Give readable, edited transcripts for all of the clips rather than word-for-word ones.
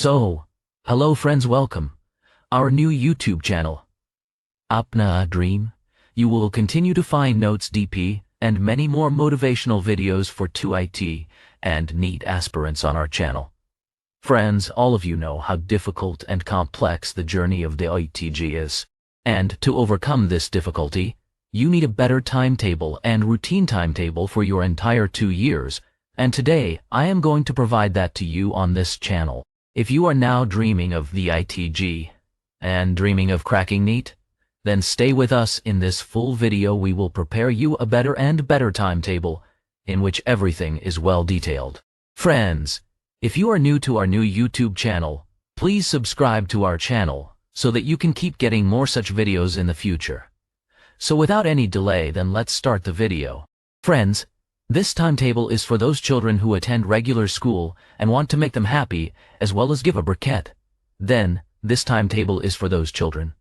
So, hello friends, welcome. Our new YouTube channel. Apna Dream. You will continue to find notes DP and many more motivational videos for IIT and NEET aspirants on our channel. Friends, all of you know how difficult and complex the journey of the IIT JEE is. And to overcome this difficulty, you need a better timetable and routine timetable for your entire 2 years. And today, I am going to provide that to you on this channel. If you are now dreaming of the IIT JEE and dreaming of cracking NEET, then stay with us in this full video. We will prepare you a better timetable in which everything is well detailed. Friends, if you are new to our new YouTube channel, please subscribe to our channel so that you can keep getting more such videos in the future. So without any delay, then let's start the video. Friends, this timetable is for those children who attend regular school and want to make them happy as well as give a bouquet. Then, this timetable is for those children.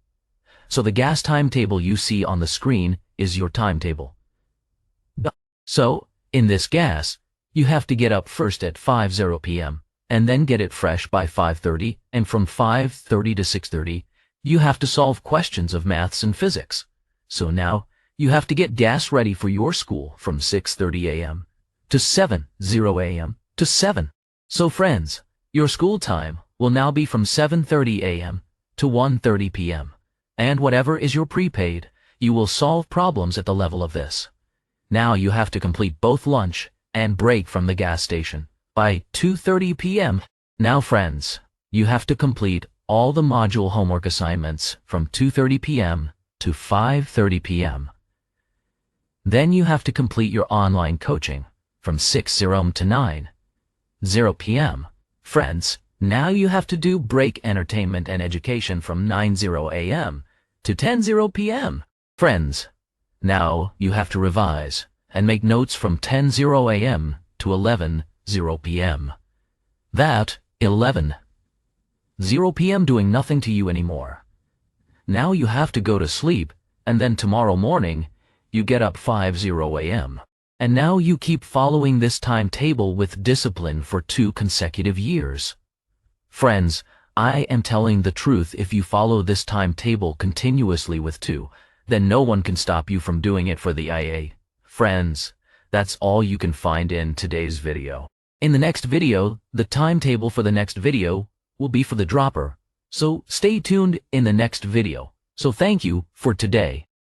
So the gas timetable you see on the screen is your timetable. So, in this gas, you have to get up first at 5:00 p.m. and then get it fresh by 5:30, and from 5:30 to 6:30, you have to solve questions of maths and physics. So now, you have to get gas ready for your school from 6:30 a.m. to 7:00 a.m. to 7. So friends, your school time will now be from 7:30 a.m. to 1:30 p.m. And whatever is your prepaid, you will solve problems at the level of this. Now you have to complete both lunch and break from the gas station by 2:30 p.m. Now friends, you have to complete all the module homework assignments from 2:30 p.m. to 5:30 p.m. Then you have to complete your online coaching from 6:00 to 9:00 p.m. Friends, now you have to do break entertainment and education from 9:00 a.m. to 10:00 p.m. Friends, now you have to revise and make notes from 10:00 a.m. to 11:00 p.m. That 11:00 p.m. doing nothing to you anymore. Now you have to go to sleep, and then tomorrow morning you get up 5:00 a.m. And now you keep following this timetable with discipline for 2 consecutive years. Friends, I am telling the truth. If you follow this timetable continuously with 2, then no one can stop you from doing it for the IA. Friends, that's all you can find in today's video. In the next video, the timetable for the next video will be for the dropper. So stay tuned in the next video. So thank you for today.